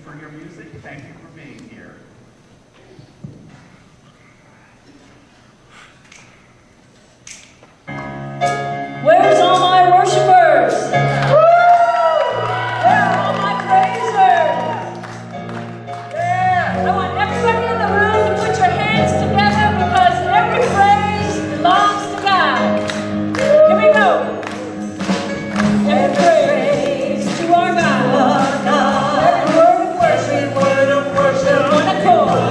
for your music. Thank you for being here. Where's all my worshipers? Woo! Where are all my praisers? Yeah. I want everybody in the room to put your hands together because every praise belongs to God. Here we go. Every praise to our God. Every word of worship. One accord.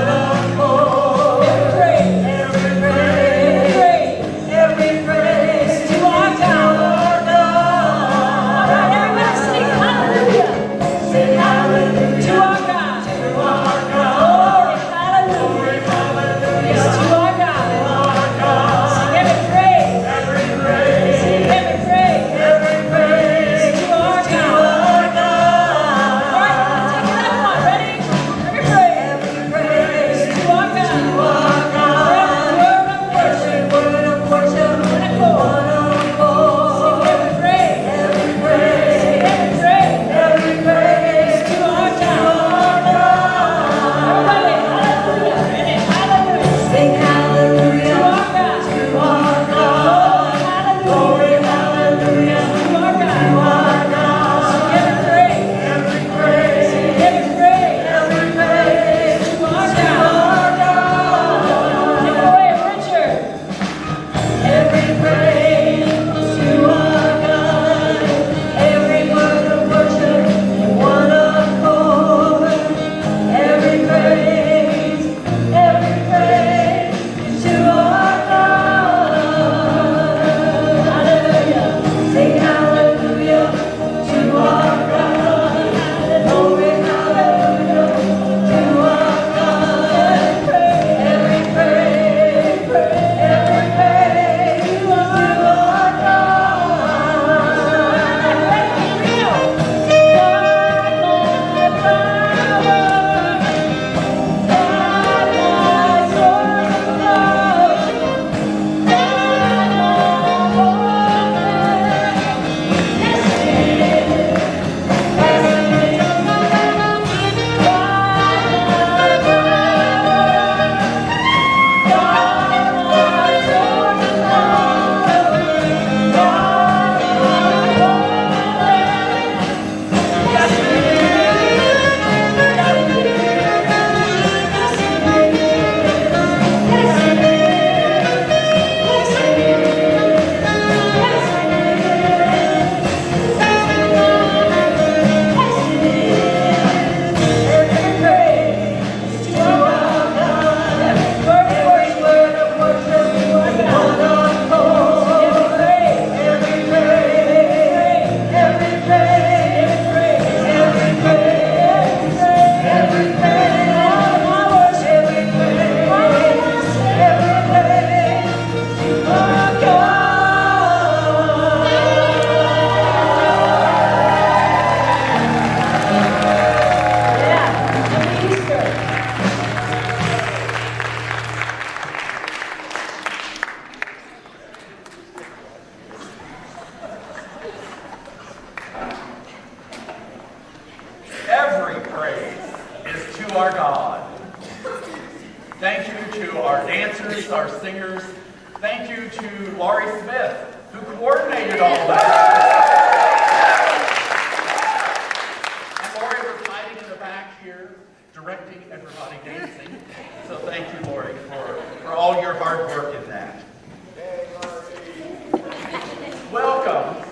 Welcome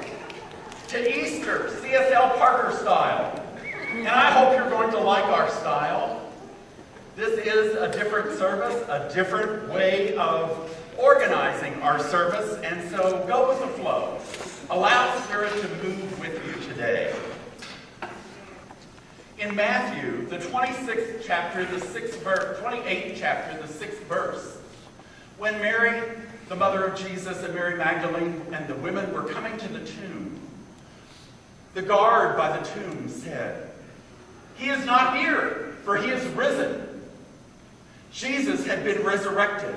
to Easter, CSL Parker style. And I hope you're going to like our style. This is a different service, a different way of organizing our service, and so go with the flow. Allow Spirit to move with you today. In Matthew, the 26th chapter, the 6th verse, 28th chapter, the 6th verse, when Mary, the mother of Jesus, and Mary Magdalene and the women were coming to the tomb, the guard by the tomb said, "He is not here, for he is risen." Jesus had been resurrected,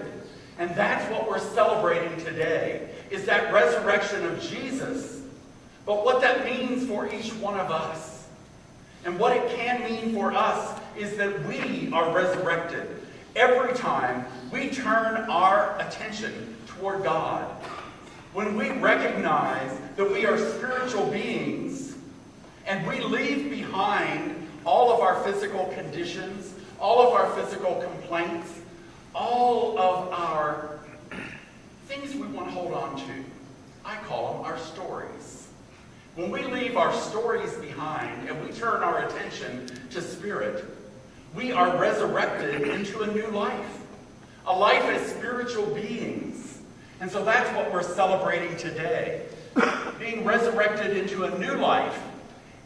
and that's what we're celebrating today, is that resurrection of Jesus, but what that means for each one of us. And what it can mean for us is that we are resurrected every time we turn our attention toward God. When we recognize that we are spiritual beings and we leave behind all of our physical conditions, all of our physical complaints, all of our things we want to hold on to. I call them our stories. When we leave our stories behind and we turn our attention to Spirit, we are resurrected into a new life. A life as spiritual beings. And so that's what we're celebrating today. Being resurrected into a new life,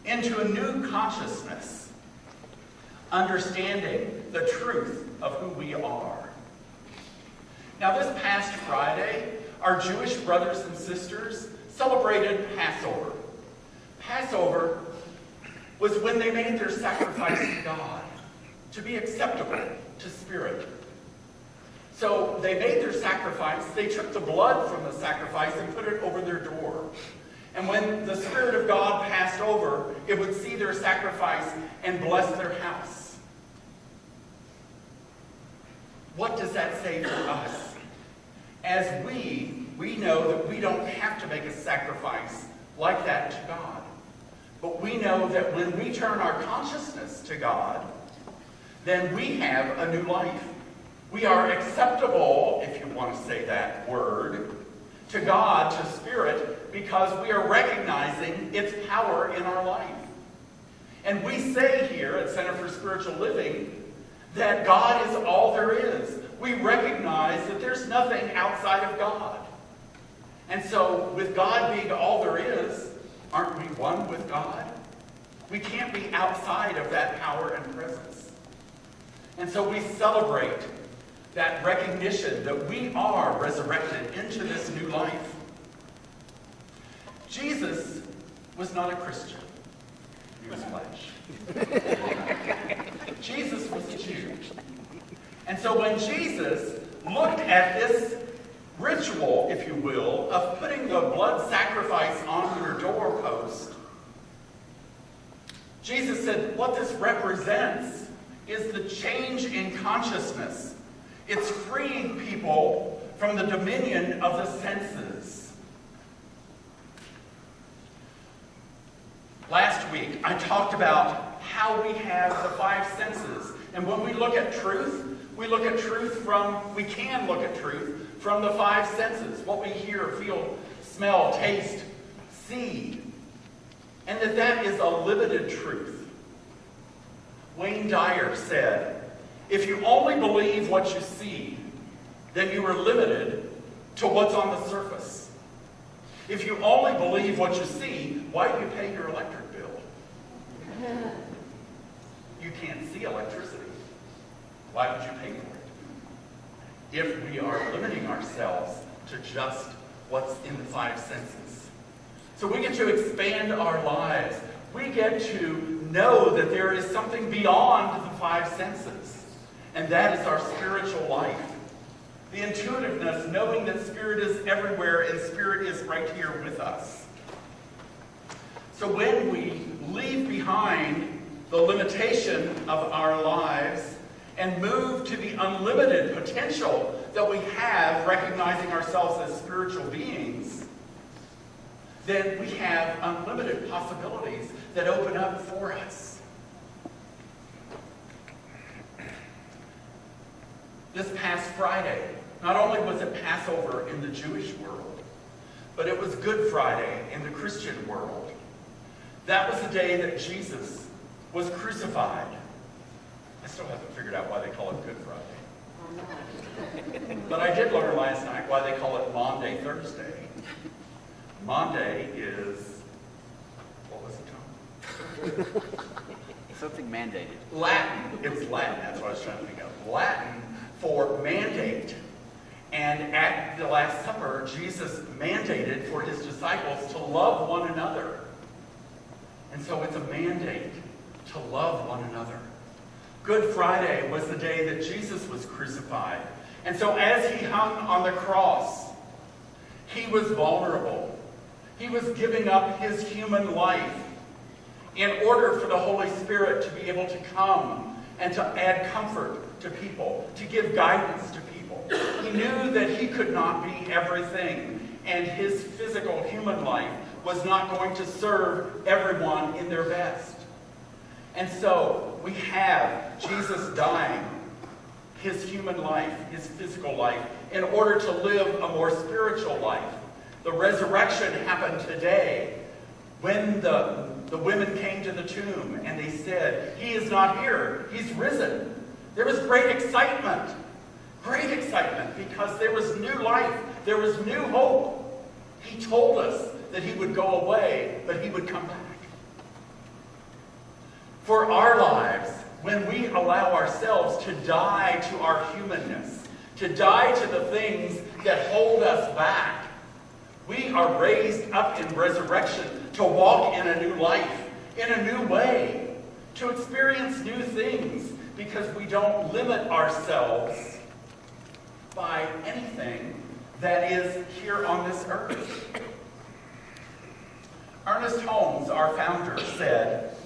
into a new consciousness. Understanding the truth of who we are. Now this past Friday, our Jewish brothers and sisters celebrated Passover. Passover was when they made their sacrifice to God, to be acceptable to Spirit. So they made their sacrifice, they took the blood from the sacrifice and put it over their door. And when the Spirit of God passed over, it would see their sacrifice and bless their house. What does that say for us? As we know that we don't have to make a sacrifice like that to God. But we know that when we turn our consciousness to God, then we have a new life. We are acceptable, if you want to say that word, to God, to Spirit, because we are recognizing its power in our life. And we say here at Center for Spiritual Living that God is all there is. We recognize that there's nothing outside of God. And so, with God being all there is, aren't we one with God? We can't be outside of that power and presence. And so we celebrate that recognition that we are resurrected into this new life. Jesus was not a Christian. He was flesh. Jesus was a Jew. And so when Jesus looked at this ritual, if you will, of putting the blood sacrifice on your doorpost, Jesus said what this represents is the change in consciousness. It's freeing people from the dominion of the senses. Last week, I talked about how we have the five senses. And when we look at truth, we can look at truth from the five senses. What we hear, feel, smell, taste, see. And that is a limited truth. Wayne Dyer said, if you only believe what you see, then you are limited to what's on the surface. If you only believe what you see, why do you pay your electric bill? You can't see electricity. Why would you pay for it? If we are limiting ourselves to just what's in the five senses. So we get to expand our lives. We get to know that there is something beyond the five senses. And that is our spiritual life. The intuitiveness, knowing that Spirit is everywhere and Spirit is right here with us. So when we leave behind the limitation of our lives and move to the unlimited potential that we have, recognizing ourselves as spiritual beings, then we have unlimited possibilities that open up for us. This past Friday, not only was it Passover in the Jewish world, but it was Good Friday in the Christian world. That was the day that Jesus was crucified. I still haven't figured out why they call it Good Friday. But I did learn last night why they call it Maundy Thursday. Maundy is, what was it, Tom? Something mandated. Latin. It was Latin, that's what I was trying to think of. Latin for mandate. And at the Last Supper, Jesus mandated for his disciples to love one another. And so it's a mandate to love one another. Good Friday was the day that Jesus was crucified. And so as he hung on the cross, he was vulnerable. He was giving up his human life. in order for the Holy Spirit to be able to come and to add comfort to people, to give guidance to people. He knew that he could not be everything, and his physical human life was not going to serve everyone in their best. And so we have Jesus dying his human life, his physical life, in order to live a more spiritual life. The resurrection happened today when the women came to the tomb and they said, "He is not here, he's risen." There was great excitement because there was new life, there was new hope. He told us that he would go away, but he would come back. For our lives, when we allow ourselves to die to our humanness, to die to the things that hold us back, we are raised up in resurrection to walk in a new life, in a new way, to experience new things, because we don't limit ourselves by anything that is here on this earth. Ernest Holmes, our founder, said,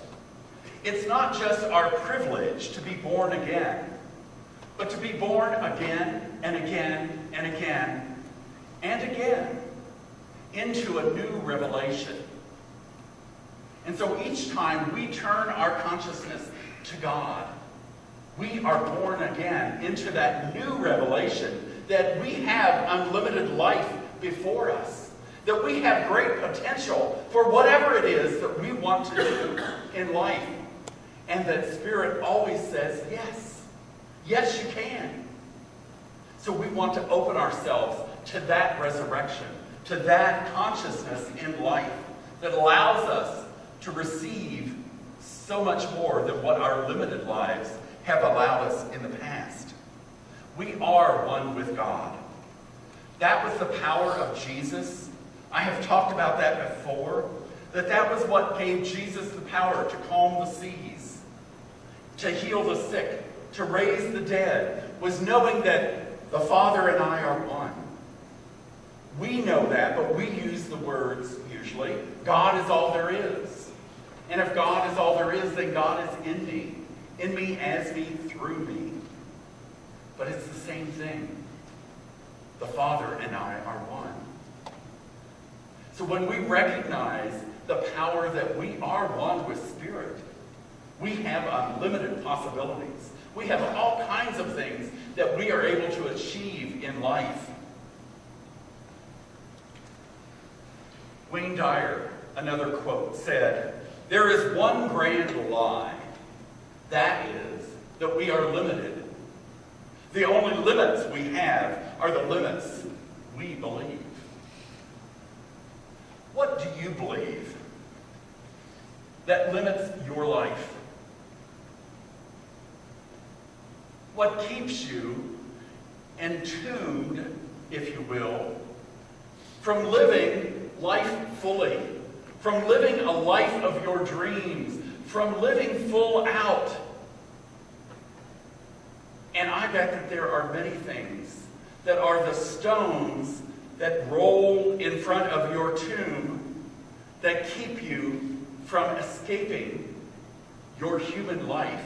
"It's not just our privilege to be born again, but to be born again and again and again and again into a new revelation." And so each time we turn our consciousness to God, we are born again into that new revelation that we have unlimited life before us, that we have great potential for whatever it is that we want to do in life, and that Spirit always says, yes, yes you can. So we want to open ourselves to that resurrection, to that consciousness in life that allows us to receive so much more than what our limited lives have allowed us in the past. We are one with God. That was the power of Jesus. I have talked about that before, that was what gave Jesus the power to calm the seas, to heal the sick, to raise the dead, was knowing that the Father and I are one. We know that, but we use the words usually, God is all there is. And if God is all there is, then God is in me, as me, through me. But it's the same thing. The Father and I are one. So when we recognize the power that we are one with Spirit, we have unlimited possibilities. We have all kinds of things that we are able to achieve in life. Wayne Dyer, another quote, said, "There is one grand lie. That is that we are limited. The only limits we have are the limits we believe." What do you believe that limits your life? What keeps you entombed, if you will, from living life fully, from living a life of your dreams, from living full out? And I bet that there are many things that are the stones that roll in front of your tomb that keep you from escaping your human life,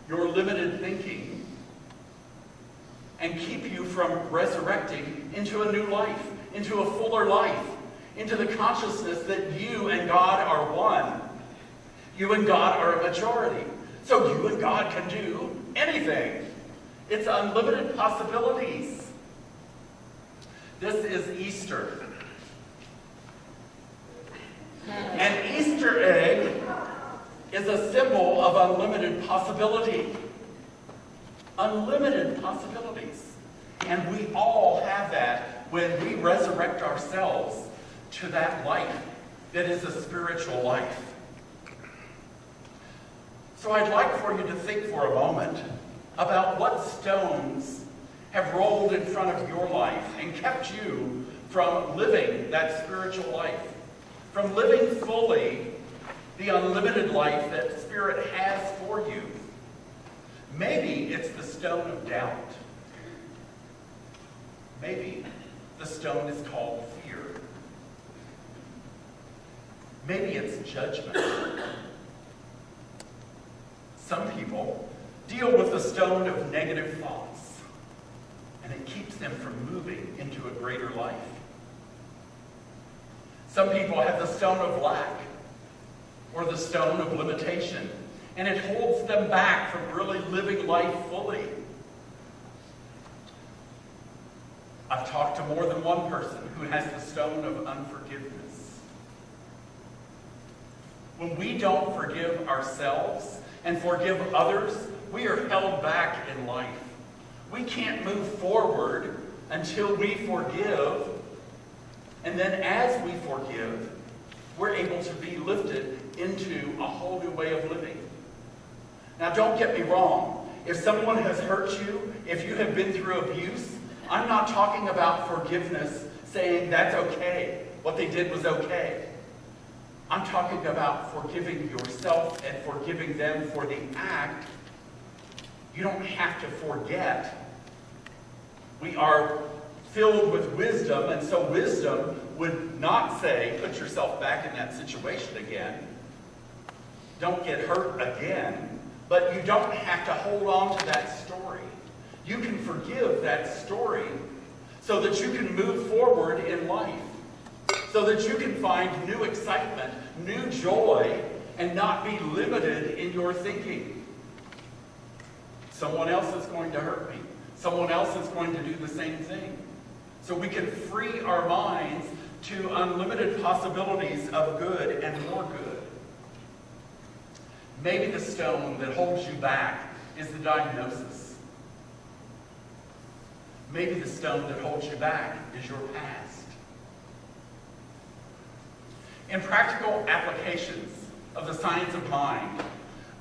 your limited thinking, and keep you from resurrecting into a new life, into a fuller life, into the consciousness that you and God are one. You and God are a majority. So you and God can do anything. It's unlimited possibilities. This is Easter. An Easter egg is a symbol of unlimited possibility. Unlimited possibilities. And we all have that when we resurrect ourselves to that life that is a spiritual life. So I'd like for you to think for a moment about what stones have rolled in front of your life and kept you from living that spiritual life, from living fully the unlimited life that Spirit has for you. Maybe it's the stone of doubt. Maybe the stone is called fear. Maybe it's judgment. Some people deal with the stone of negative thoughts, and it keeps them from moving into a greater life. Some people have the stone of lack or the stone of limitation, and it holds them back from really living life fully. I've talked to more than one person who has the stone of unforgiveness. When we don't forgive ourselves and forgive others, we are held back in life. We can't move forward until we forgive. And then as we forgive, we're able to be lifted into a whole new way of living. Now, don't get me wrong. If someone has hurt you, if you have been through abuse, I'm not talking about forgiveness, saying that's okay. What they did was okay. I'm talking about forgiving yourself and forgiving them for the act. You don't have to forget. We are filled with wisdom, and so wisdom would not say, put yourself back in that situation again. Don't get hurt again. But you don't have to hold on to that story. You can forgive that story so that you can move forward in life, so that you can find new excitement, new joy, and not be limited in your thinking. Someone else is going to hurt me. Someone else is going to do the same thing. So we can free our minds to unlimited possibilities of good and more good. Maybe the stone that holds you back is the diagnosis. Maybe the stone that holds you back is your past. In practical applications of the science of mind,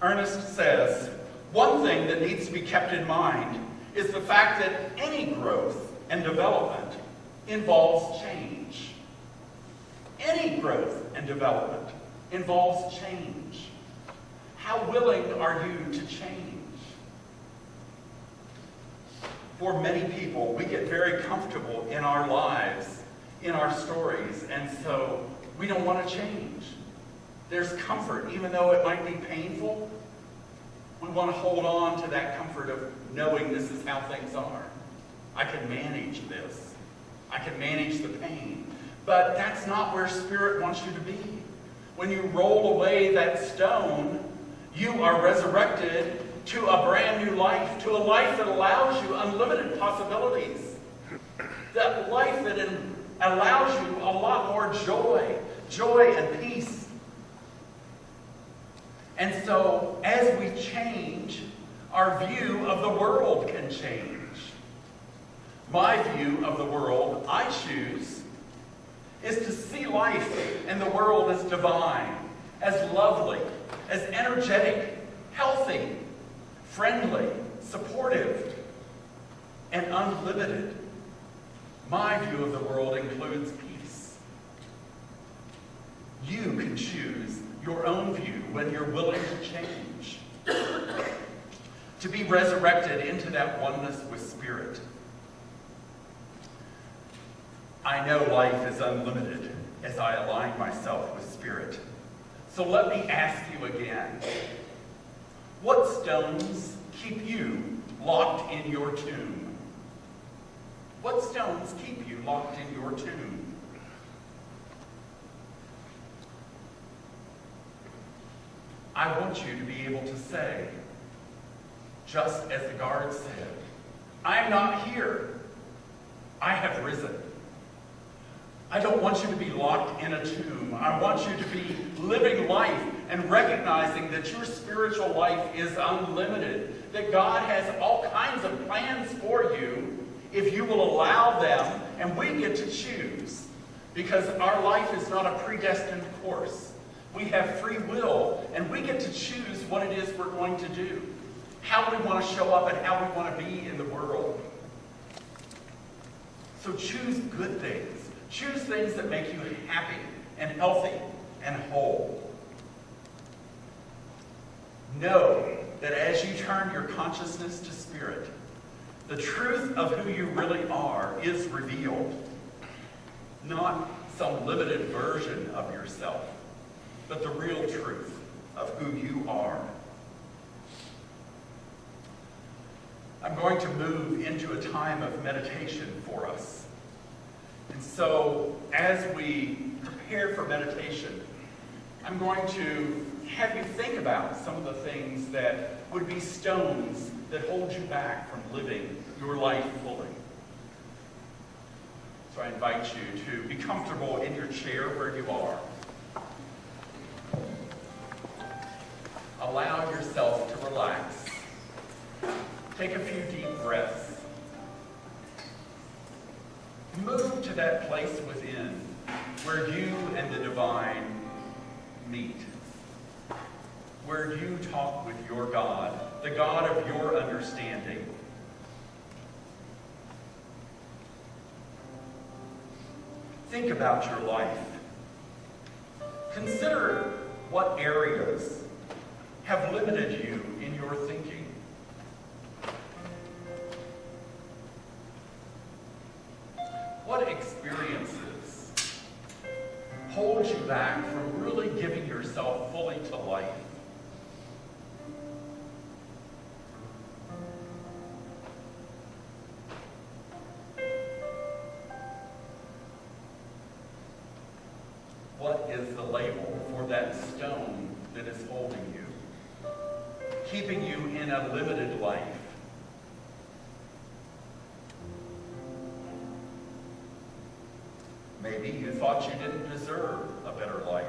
Ernest says, one thing that needs to be kept in mind is the fact that any growth and development involves change. Any growth and development involves change. How willing are you to change? For many people, we get very comfortable in our lives, in our stories, and so we don't want to change. There's comfort, even though it might be painful. We want to hold on to that comfort of knowing this is how things are. I can manage this. I can manage the pain. But that's not where Spirit wants you to be. When you roll away that stone, you are resurrected to a brand new life, to a life that allows you unlimited possibilities. That life that allows you a lot more joy and peace. And so, as we change, our view of the world can change. My view of the world, I choose, is to see life and the world as divine, as lovely, as energetic, healthy, friendly, supportive, and unlimited. My view of the world includes peace. You can choose your own view when you're willing to change. To be resurrected into that oneness with Spirit. I know life is unlimited as I align myself with Spirit. So let me ask you again. What stones keep you locked in your tomb? What stones keep you locked in your tomb? I want you to be able to say, just as the guard said, I am not here. I have risen. I don't want you to be locked in a tomb. I want you to be living life and recognizing that your spiritual life is unlimited, that God has all kinds of plans for you if you will allow them, and we get to choose, because our life is not a predestined course. We have free will, and we get to choose what it is we're going to do, how we want to show up and how we want to be in the world. So choose good things. Choose things that make you happy and healthy and whole. Know that as you turn your consciousness to Spirit, the truth of who you really are is revealed. Not some limited version of yourself, but the real truth of who you are. I'm going to move into a time of meditation for us. And so, as we prepare for meditation, I'm going to have you think about some of the things that would be stones that hold you back from living your life fully. So I invite you to be comfortable in your chair where you are. Allow yourself to relax. Take a few deep breaths. Move to that place within where you and the divine meet. Where you talk with your God, the God of your understanding. Think about your life. Consider what areas have limited you in your thinking. What experiences hold you back from really giving yourself fully to life? What is the label for that stone that is holding you, keeping you in a limited life? Maybe you thought you didn't deserve a better life.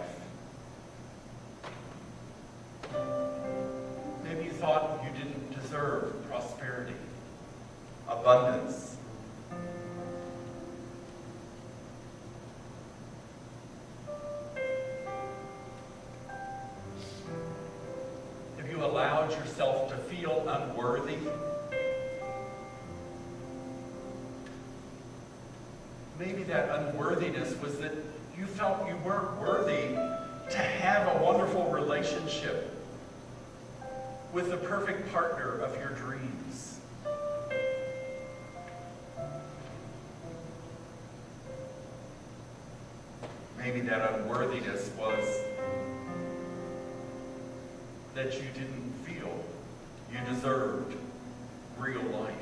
Maybe you thought you didn't deserve prosperity, abundance. Have you allowed yourself to feel unworthy? Maybe that unworthiness was that you felt you weren't worthy to have a wonderful relationship with the perfect partner of your dreams. Maybe that unworthiness was that you didn't feel you deserved real life.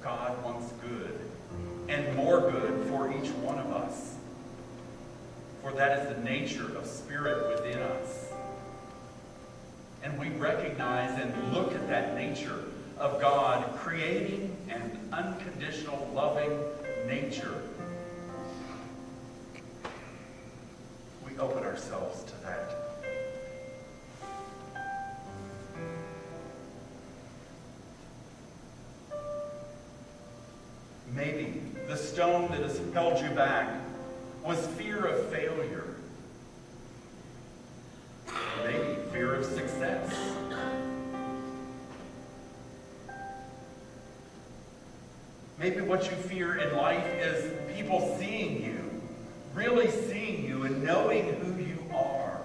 God wants good and more good for each one of us. For that is the nature of spirit within us. And we recognize and look at that nature of God creating an unconditional, loving nature. We open ourselves to that. Maybe the stone that has held you back was fear of failure. Maybe fear of success. Maybe what you fear in life is people seeing you, really seeing you and knowing who you are.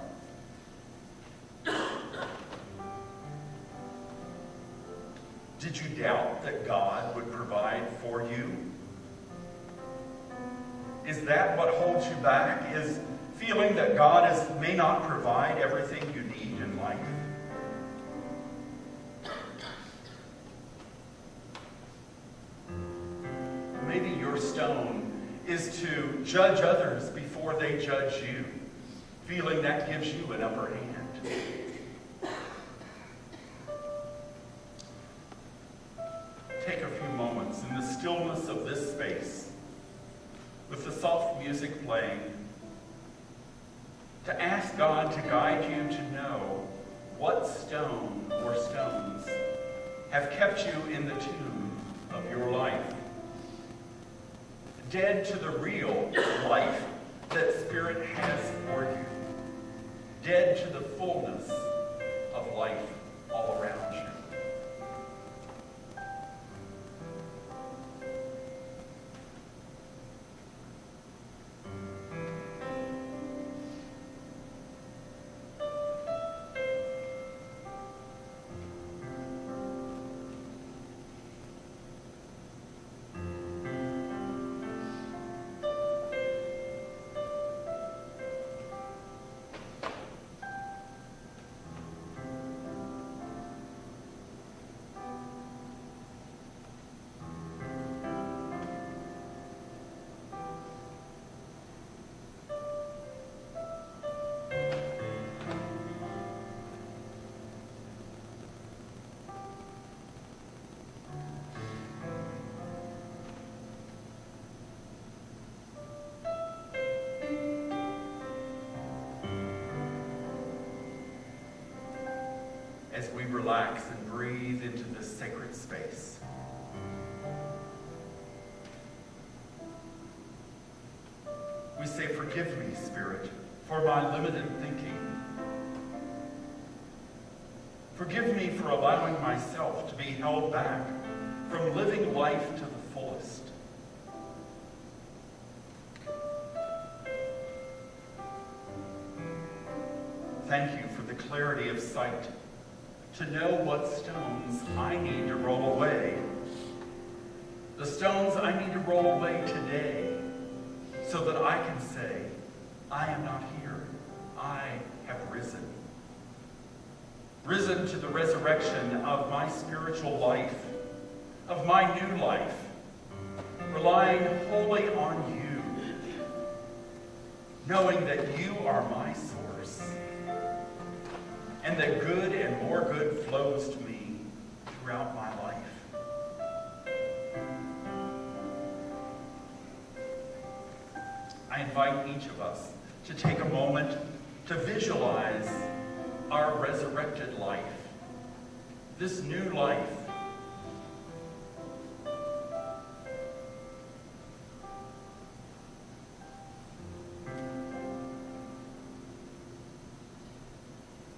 Did you doubt that God would provide for you? Is that what holds you back? Is feeling that God may not provide everything you need in life? Maybe your stone is to judge others before they judge you, feeling that gives you an upper hand. Take a few moments in the stillness of this space, with the soft music playing, to ask God to guide you to know what stone or stones have kept you in the tomb of your life, dead to the real life that Spirit has for you, dead to the fullness of life all around you. as we relax and breathe into this sacred space. We say, forgive me, Spirit, for my limited thinking. Forgive me for allowing myself to be held back from living life to the fullest. Thank you for the clarity of sight to know what stones I need to roll away. The stones I need to roll away today so that I can say, I am not here. I have risen. Risen to the resurrection of my spiritual life, of my new life, relying wholly on you, knowing that you are my source, and that good and more good flows to me throughout my life. I invite each of us to take a moment to visualize our resurrected life, this new life.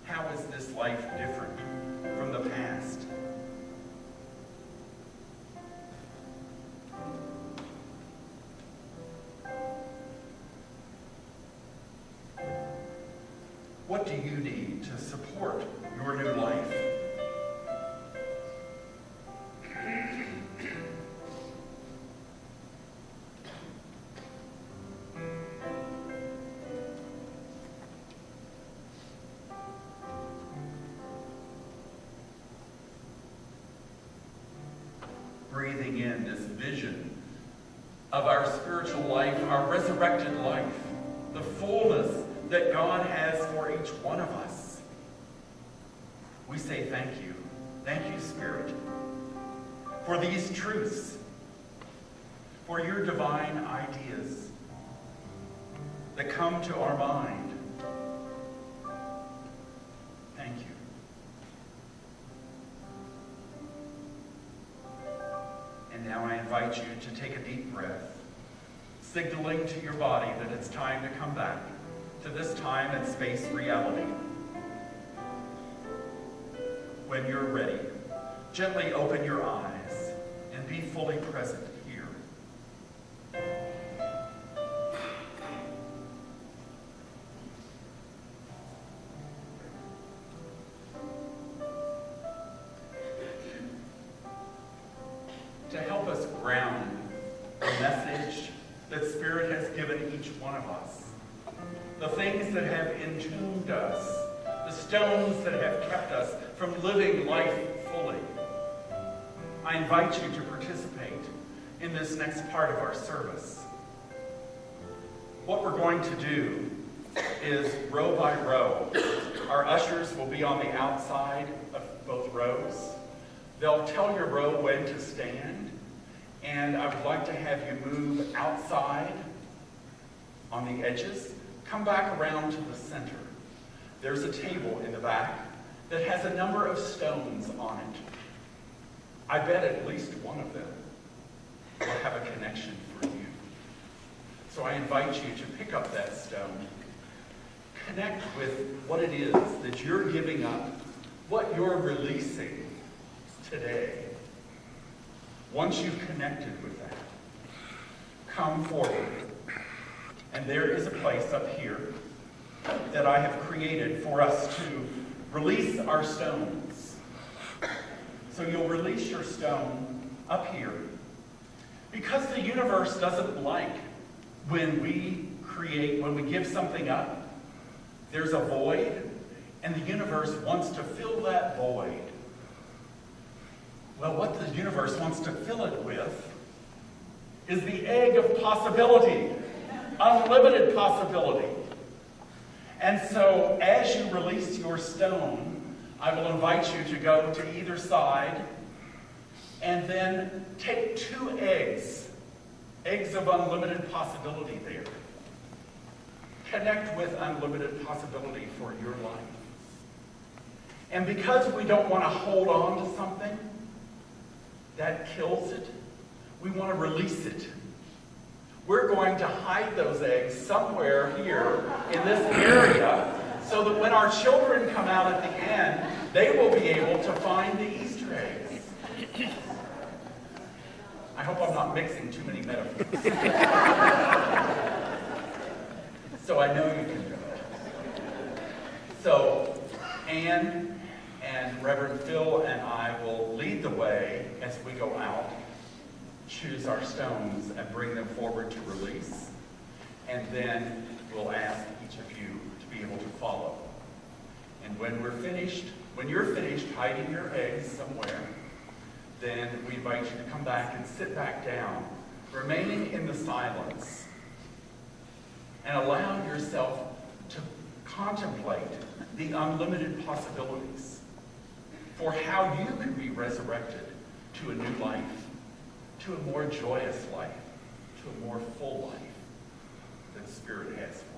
How is this life different from the past? What do you need to support your new life? Breathing in this vision of our spiritual life, our resurrected life, the fullness that God has for each one of us. We say thank you. Thank you, Spirit, for these truths, for your divine ideas that come to our mind. Thank you. And now I invite you to take a deep breath, signaling to your body that it's time to come back to this time and space reality. When you're ready, gently open your eyes and be fully present here. To help us ground the message that Spirit has given each one of us, the things that have entombed us, the stones that have kept us from living life fully, I invite you to participate in this next part of our service. What we're going to do is row by row. Our ushers will be on the outside of both rows. They'll tell your row when to stand, and I would like to have you move outside on the edges. Come back around to the center. There's a table in the back that has a number of stones on it. I bet at least one of them will have a connection for you. So I invite you to pick up that stone. Connect with what it is that you're giving up, what you're releasing today. Once you've connected with that, come forward. And there is a place up here that I have created for us to release our stones. So you'll release your stone up here. Because the universe doesn't like when we give something up, there's a void, and the universe wants to fill that void. Well, what the universe wants to fill it with is the egg of possibility. Unlimited possibility. And so as you release your stone, I will invite you to go to either side and then take 2 eggs of unlimited possibility there. Connect with unlimited possibility for your life. And because we don't want to hold on to something that kills it, we want to release it. We're going to hide those eggs somewhere here in this area so that when our children come out at the end, they will be able to find the Easter eggs. I hope I'm not mixing too many metaphors. So I know you can do it. So Anne and Reverend Phil and I will lead the way as we go out, choose our stones and bring them forward to release. And then we'll ask each of you to be able to follow. And when you're finished hiding your eggs somewhere, then we invite you to come back and sit back down, remaining in the silence, and allow yourself to contemplate the unlimited possibilities for how you can be resurrected to a new life, to a more joyous life, to a more full life that Spirit has for you.